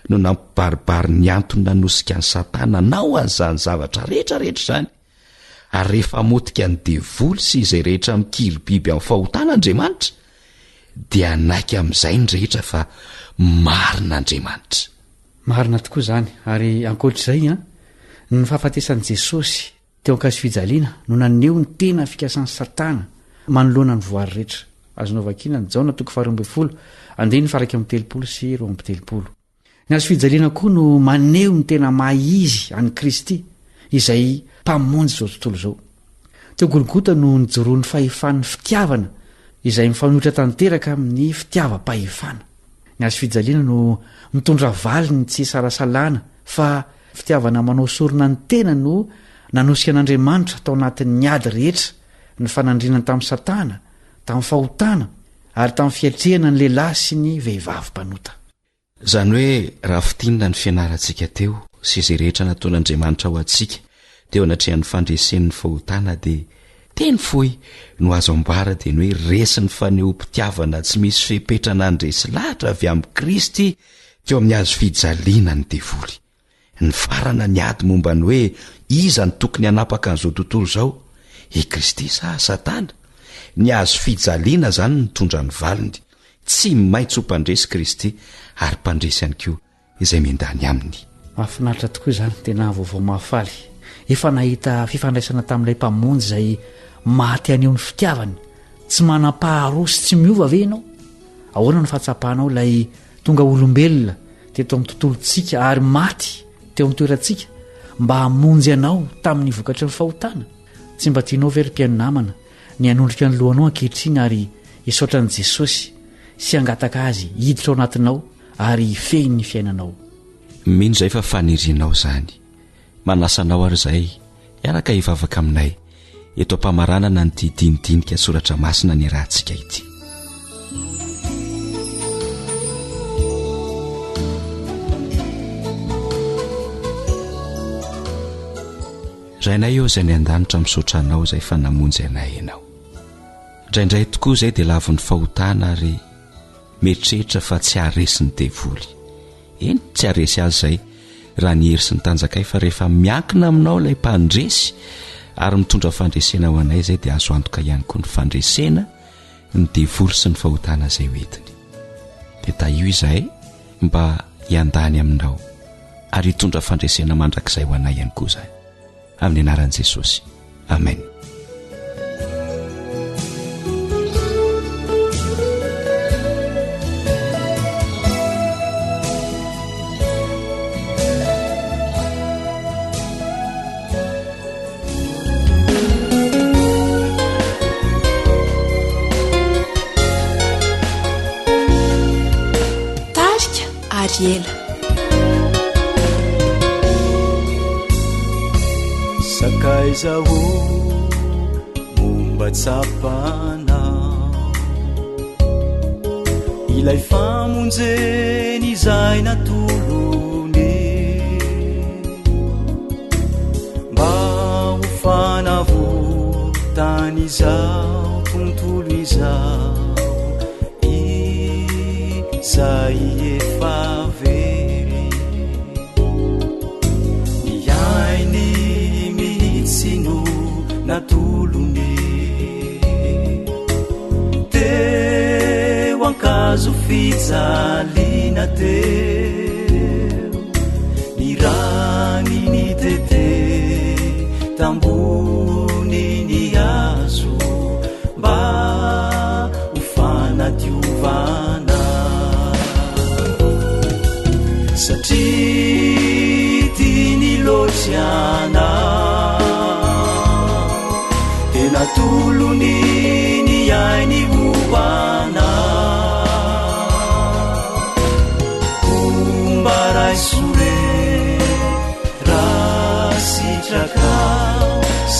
Speaker 6: no nampibaribary ny antony nanosika ny Satana nao an'izany zavatra rehetrarehetra izany, ary rehefa motika ny devoly sy izay rehetra mikiry biby amin'ny fahotan'Andriamanitra dia naiky amin'izay ny rehetra fa marin'Andriamanitra.
Speaker 10: Marina tokoa izany, ary ankoatr'izay ny fahafatesan'i Jesosy teo ankazo fijaliana no naneho ny tena fikasan'ny Satana manoloana ny voary rehetra. Azonao vakiana ny Jaona 2:12 andeny faraka amin'ny 30 sy 20. Ny azo fijaliana koa no maneho ny tena maizy an'i Kristy izay mpamonjy izao tontolo izao. Teo Golgota no nijoroan'ny fahefan'ny fitiavana izay mifanohitra tanteraka amin'ny fitiavam-pahefana. Ny azo fijaliana no mitondra valiny tsy sarasalana fa fitiavana manao sorona ny tena no nanosika an'Andriamanitra tao anatin'ny ady rehetra ny fanandrinany tamin'ny Satana, tamin'ny fahotana ary tamin'ny fiatrehana ny lehilahy sy ny vehivavy mpanota.
Speaker 6: Izany hoe raha fitinina ny fianarantsika teo sy izay rehetra nataon'Andriamanitra ho antsika teo anatrehan'ny fandresen'ny fahotana dia teny fohy no azo ambara dia ny hoe resy ny fanehom-pitiavana tsy misy fepetrana andresy lahatra avy amin'ny Kristy teo amin'ny azo fijaliana ny devoly. Ny farana ny ady momba ny hoe iza ny tokony hanapaka an'izao tontolo izao, i Kristy sa Satana? Ny azo fijaliana izany nitondra ny valiny, tsy maintsy ho mpandresy Kristy ary mpandresy ihany koa izay miandany aminy.
Speaker 10: Mahafinaritra tokoa izany, tena vaovao mahafaly. Efa nahita fifandraisana tamin'ilay mpamonjy izay maty aneho ny fitiavany, tsy manam-paharoa sy tsy miova ve ianao? Ahoana no fahatsapahanao ilay tonga olombelona teto amin'ny tontolontsika ary maty teo amin'ny toerantsika mba hamonjy ianao tamin'ny vokatry ny fahotana? Tsy mba tianao very mpiaino namana ny hanondrika ny lohanao ankehitriny ary hisaotra an'i Jesosy sy hangataka azy hiditra ao anatinao ary hifehy ny fiainanao.
Speaker 6: Mino izay fa fanirianao izany. Manasanao ary izay hiaraka hivavaka aminay eto am-pamaranana ny didinidinika soratra masina ny rahantsika ity. Rainay eo izay ny an-danitra misaotra anao izay fa namonjy anay ianao. Indraindray tokoa izay dia lavin'ny fahotana ary mieritreritra fa tsy haresy ny devoly. Eny tsy haresy azy izay raha ny hery sy ny tanjakay fa rehefa miankina aminao ilay mpandresy ary mitondra fandresena ho anay izay dia azo antoka ihany koa ny fandresena ny devoly sy ny fahotana izay hoentiny. Dia taio izahay mba hiandany aminao ary hitondra fandresena mandrakizay ho anay ihany koa izay. Amin'ny anaran'i Jesosy. Amen.
Speaker 7: Tarika Ariela.
Speaker 5: Sakaizaho momba tsapana ilay famonjeny izay natolony mba ho fanavotany izao tontolo izao izay efa very iainy sino natolony teo ankazo fijaliana teo ny rany ny tete tambony ny azo lotsiana tena tolony ny ainy hoana omba raisore raha sitraka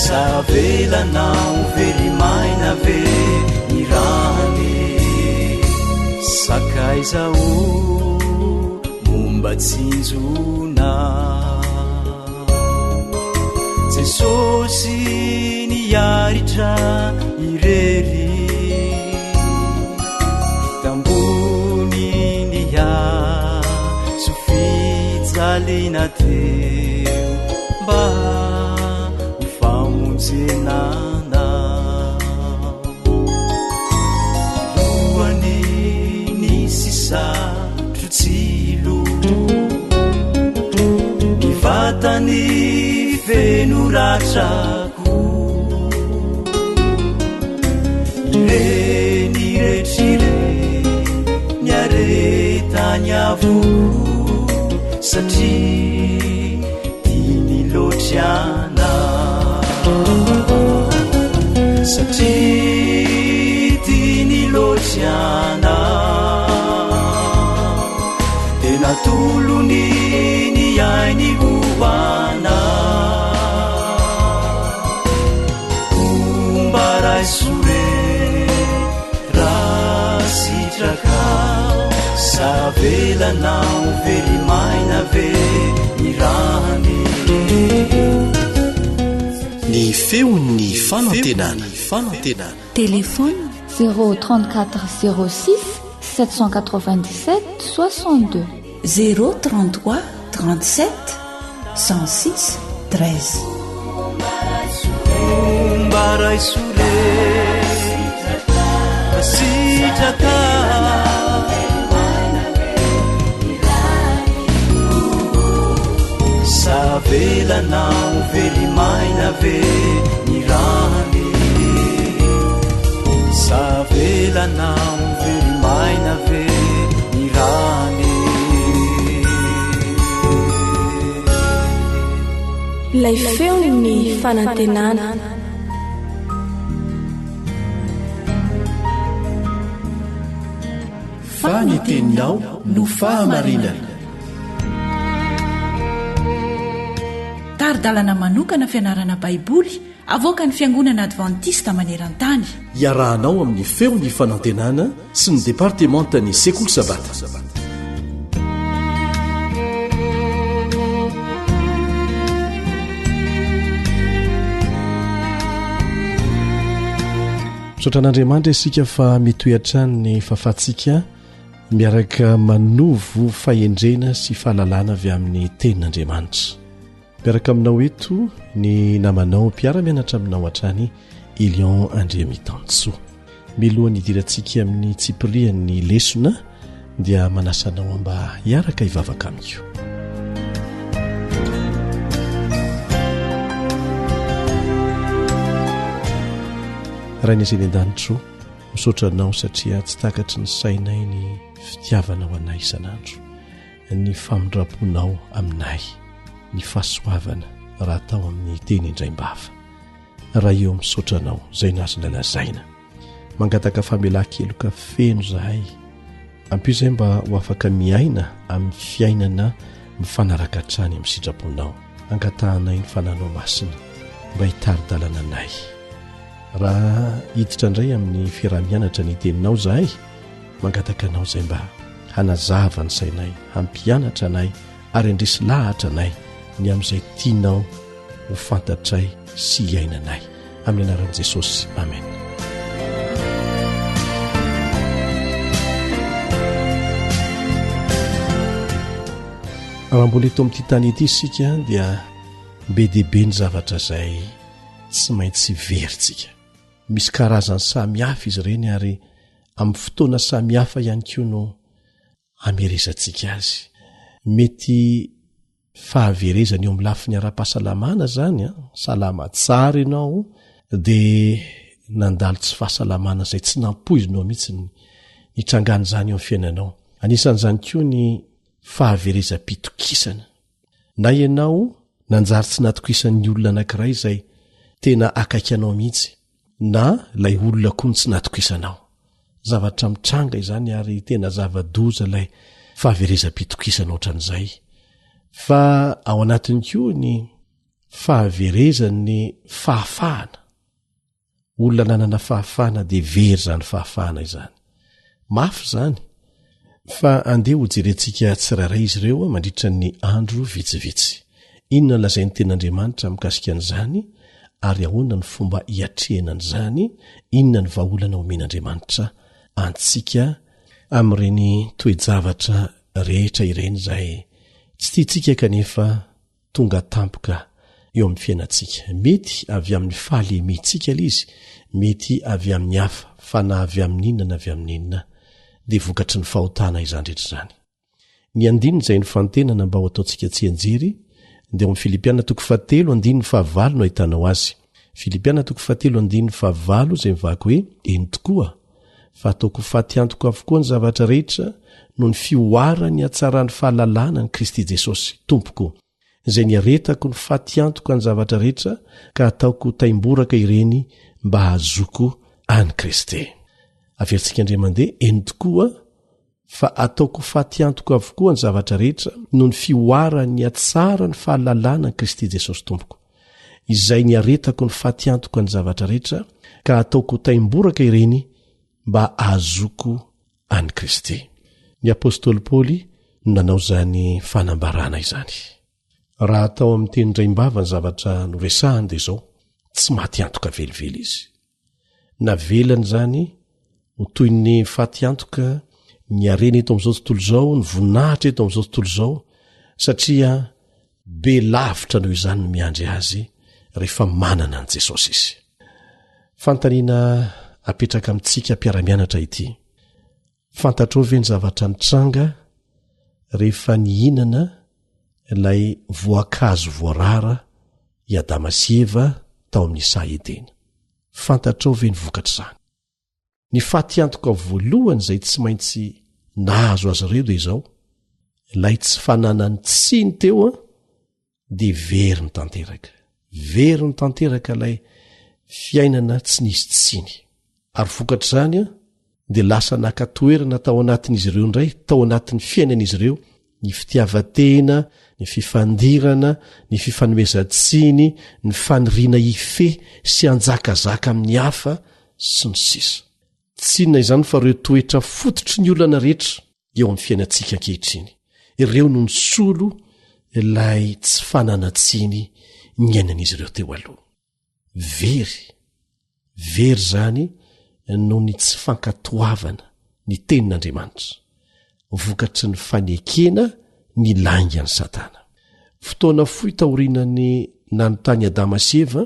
Speaker 5: savelanao verimaina ve ny rany sakaizao momba tsinjona jesosy niaritra irery tambony nya sofijalina teo mba famonjenana loany nisy satrotsilo nivatany fenoratrako ireny retrire niaretany avoko satria tiany lotriana satria tiany lotriana tena tolony ny ainy hoana omba raisore raha sitraka savelanao verimaina ve ny rany
Speaker 9: ny feon'ny fanantenana fanantenana
Speaker 11: téléphone 034 06 797 62
Speaker 1: 033 37 16 13
Speaker 5: omba raisore sitraka savelanao verimaina ve ny rany savelanao verimaina ve ny rany
Speaker 11: ilay feony fanantenana
Speaker 9: faniteninao no fahamarinana
Speaker 1: taridalana manokana fianarana baiboly avoaka ny fiangonana advantista maneran-tany
Speaker 9: iarahanao amin'ny feon'ny fanantenana sy ny departementany sekoly sabata misaotran'andriamanitra isika fa mitoehatrany ny fahafahantsika miaraka manovo fahendrena sy fahalalana avy amin'ny tenin'andriamanitra miaraka aminao eto ny namanao mpiara-mianatra aminao hatrany Ilion Andriamitansoa milohan'ny idirantsika amin'ny tsipirian'ny lesona dia manasanao mba hiaraka hivavaka amiko raha ny izay ny an-danitro misaotranao satria tsy takatry ny sainay ny fitiavanao anay isan'andro ny famindraponao aminay ny fahasoavana raha atao amin'ny teny indraimbava raha eo misaotranao izay nazona lazaina mangataka famelan-keloka feno zahay ampio izay mba ho afaka miaina amin'ny fiainana mifanaraka hatrany amin'ny sitraponao angatahanay ny fananao masina mba hitaridalana anay raha hiditra indray amin'ny fiarah-mianatra ny teninao zahay mangataka anao izay mba hanazava ny sainay hampianatra anay ary andresy lahatra anay ny amin'izay tianao ho fantatray sy hiainanay amin'ny anaran'i Jesosy amen raha mbola eto amin'ity tany ety isika dia be dehibe ny zavatra izay tsy maintsy veritsika misy karazany samihafa izy ireny ary amin'ny fotoana samihafa ihany koa no amerezantsika azy mety fahaverezany eo amin'ny lafiny ara-pahasalamana zany salama tsara ianao dia nandalo tsy fahasalamana izay tsy nampoizinao mihitsy nitrangany zany eo amin'ny fiainanao anisan'izany koa ny fahaverezam-pitokisana na ianao nanjary tsy natokisan'ny olona anankiray izay tena akaiky anao mihitsy na ilay olona koa ny tsy natokisanao. Zavatra mitranga izany ary tena zava-doza ilay fahaverezam-pitokisana ohatran'izay. Fa ao anatiny koa ny fahaverezan'ny fahafahana. Olona nanana fahafahana dia very zany fahafahana izany. Mafy zany. Fa andeha ho jerentsika tsirairay izy ireo mandritra ny andro vitsivitsy. Inona lazainy ten'Andriamanitra mikasika an'izany ary ahoana ny fomba hiatrehanan'izany, inona ny vahaolana omen'Andriamanitra antsika amin'ireny toe-javatra rehetra ireny izay tsy tiantsika kanefa tonga tampoka eo amin'ny fiainantsika. Mety avy amin'ny fahalemetsika ilay izy, mety avy amin'ny hafa, fa na avy amin'inona na avy amin'inona dia vokatry ny fahotana izany rehetra izany. Ny andininy izay ny fantenana mba ho ataontsika tsy anjery dia amin'ny Filipiana 4:7 no ahitanao azy. Filipiana 4:7 izay mivaky hoe eny tokoa fa ataoko faty-antoka avokoa ny zavatra rehetra no ny fioarany hatsarany fahalalana ny Kristy Jesosy Tompoko, izay niaretako ny faty-antoka ny zavatra rehetra ka ataoko taimboraka ireny mba hahazoko any Kristy. Averintsika indray mandeha eny tokoa fa ataoko faty-antoka avokoa ny zavatra rehetra no ny fioarany hatsara ny fahalalana ny Kristy Jesosy Tompoko, izay niaretako ny faty-antoka ny zavatra rehetra ka ataoko taimboraka ireny mba ahazoko any Kristy. Ny apôstôly Paoly nanao zany fanambarana izany. Raha atao amin'ny teny indray-mbava ny zavatra noresahany dia izao, tsy maty antoka velively izy. Navelany zany ho toy ny faty-antoka ny arena eto amin'izao tontolo izao, ny voninahitra eto amin'izao tontolo izao, satria be lavitra noho izany no miandry azy rehefa manana an' Jesosy izy. Fantaniana apetraka amintsika mpiara-mianatra ity. Fantatrao ve ny zavatra nitranga rehefa nihinana ilay voankazo voarara i Adama sy Eva tao amin'ny saha Edena? Fantatrao ve ny vokatra izany? Ny faty-antoka voalohany izay tsy maintsy nahazo azy ireo dia izao, ilay tsy fananany tsiny teo dia very ny tanteraka. Very ny tanteraka ilay fiainana tsy nisy tsiny. Ary vokatra izany dia lasa nakatoerana tao anatin'izy ireo indray, tao anatin'ny fiainan'izy ireo, ny fitiavan-tena, ny fifandirana, ny fifanomezan-tsiny, ny faniriana ife sy anjakazaka amin'ny hafa sy ny sisa. Tsinona izany fa ireo toetra fototry ny olana rehetra eo amin'ny fiainantsika ankehitriny. Ireo no nisolo ilay tsy fananatsiny ny ainan'izy ireo teo aloha. Very zany no ny tsy fankatoavana ny tenin'Andriamanitra, vokatry ny fanekena ny langan'ny Satana. Fotoana fohy taorianany nanontany Adama sy Eva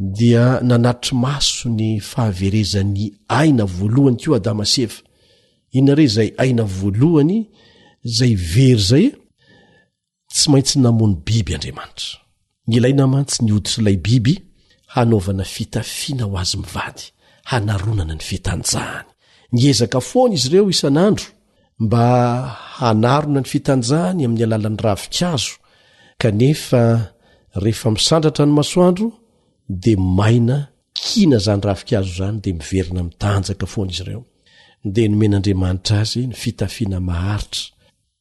Speaker 9: dia nanatry maso ny fahaverezan'ny aina voalohany koa Adama sy Eva. Inona re izay aina voalohany izay very zay? Tsy maintsy namono biby Andriamanitra. Ny ilaina mantsy ny hoditra ilay biby hanaovana fitafiana ho azy mivady, hanaronana ny fitanjahany. Niezaka foana izy ireo isan'andro mba hanarona ny fitanjahany amin'ny alalan'ny ravin-kazo, kanefa rehefa misandratra ny masoandro dia maina kina zany ravin-kazo zany dia miverina mitanjaka foana izy ireo. Dia nomen'Andriamanitra azy ny fitafiana maharitra.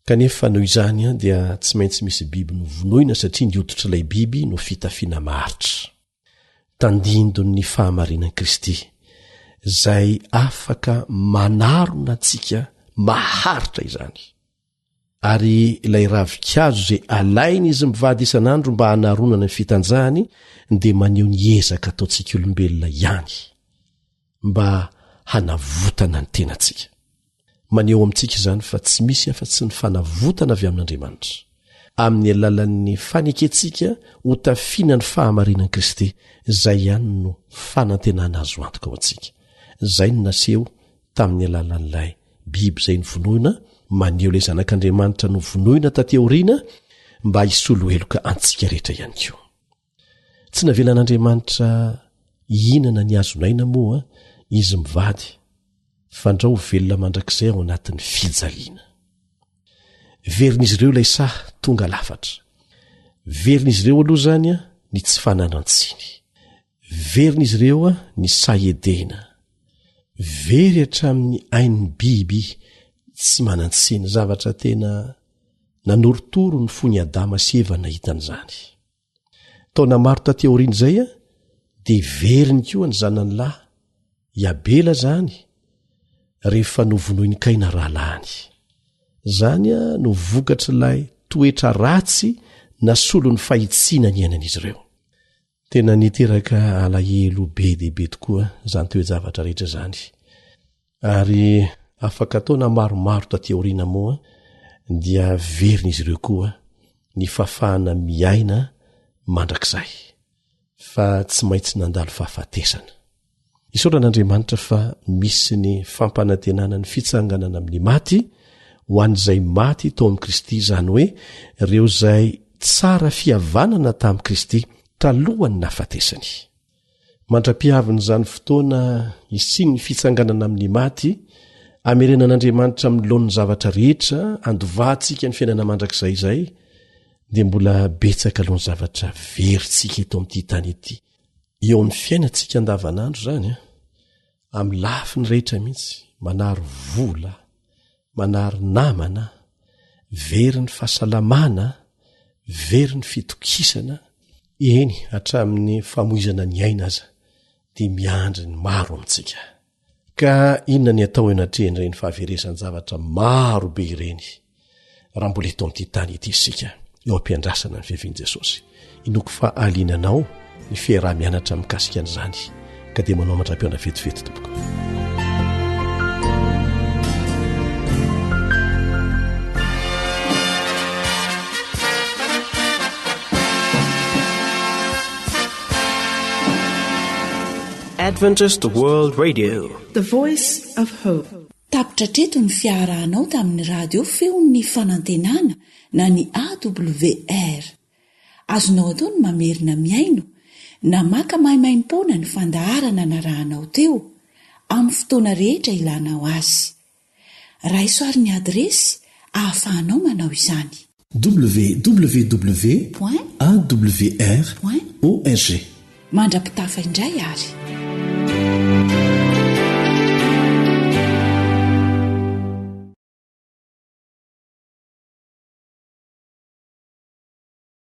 Speaker 9: Kanefa noho izany dia tsy maintsy misy biby novonoina satria ny hoditra ilay biby no fitafiana maharitra. Tandindon'ny fahamarinan'i Kristy izay afaka manarona antsika maharitra izany. Ary ilay ravin-kazo izay alainy izy mivady isan'andro mba hanaronana ny fitanjahany dia maneho ny ezaka ataontsika olombelona ihany mba hanavotana ny tenantsika. Maneho amintsika izany fa tsy misy afa-tsy ny fanavotana avy amin'Andriamanitra. Amin'ny alalan'ny faneketsika ho tafiana ny fahamarinan'i Kristy, izay ihany no fanantenana azo antoka ao antsika. Izay no naseho tamin'ny alalan'ilay biby izay novonoina, maneho ilay zanak'Andriamanitra novonoina taty aoriana mba hisolo heloka antsika rehetra ihany koa. Tsy navelan'Andriamanitra hihinana ny azonaina moa izy mivady, fandrao velona mandrakizay ao anatin'ny fijaliana. Verin'izy ireo ilay saha tonga lafatra. Verina izy ireo aloha zany a ny tsy fananantsiny. Verina izy ireo a ny saedena. Very hatramin'ny ain'ny biby tsy manantsiny, zavatra tena nanorotoro ny fony Adama sy Eva nahitan'izany. Taona maro taty aoriana izay a dia veriny koa ny zanany lahy Iabela zany rehefa novonoiny Kaina rahalahiny. Zany a no vokatr'ilay toetra ratsy nasolo ny fahitsiana ny ainan'izy ireo. Tena niteraka alahelo be dehibe tokoa zany toe-javatra rehetra zany. Ary afaka taona maromaro taty aoriana moa dia verina izy ireo koa ny fafahana miaina mandrakizay. Fa tsy maintsy nandalo fahafatesana. Isaoran'Andriamanitra fa misy ny fampanantenana ny fitsanganana amin'ny maty ho an'izay maty tao amin'i Kristy, izany hoe ireo izay tsara fihavanana tamin'i Kristy talohany nafatesany. Mandra-piavin'izany fotoana isiny ny fitsanganana amin'ny maty, amerenan'Andriamanitra milohan'ny zavatra rehetra andovahantsika ny fiainana mandrakizay izay, dia mbola betsaka alohan'ny zavatra veritsika eto amin'ity tany ity. Eo amin'ny fiainantsika andavanandro zany amin'ny lafiny rehetra mihitsy, manary vola, manary namana, very ny fahasalamana, very ny fitokisana, eny hatramin'ny famoizana ny aina aza dia miandry ny maro amintsika. Ka inona ny atao anatrehany fahaveresan'ny zavatra maro be ireny raha mbola eto amin'ity tany ity isika eo ampiandrasana ny fiavian'i Jesosy. Inoko fa alinanao ny fiarah-mianatra mikasika an'izany, ka dia manao mandra-piona vetivety tompoko.
Speaker 12: Adventist World Radio,
Speaker 1: The Voice of Hope. Tapitra treto ny fiarahanao tamin'ny radio feon'ny fanantenana na ny AWR. Azonao atao ny mamerina miaino na maka mahimaimpona ny fandaharana na rahanao teo amin'ny fotoana rehetra ilanao azy. Raisoaryn'ny adresy ahafahanao manao izany.
Speaker 9: www.awr.org.
Speaker 1: Mandrapitafa indray ary.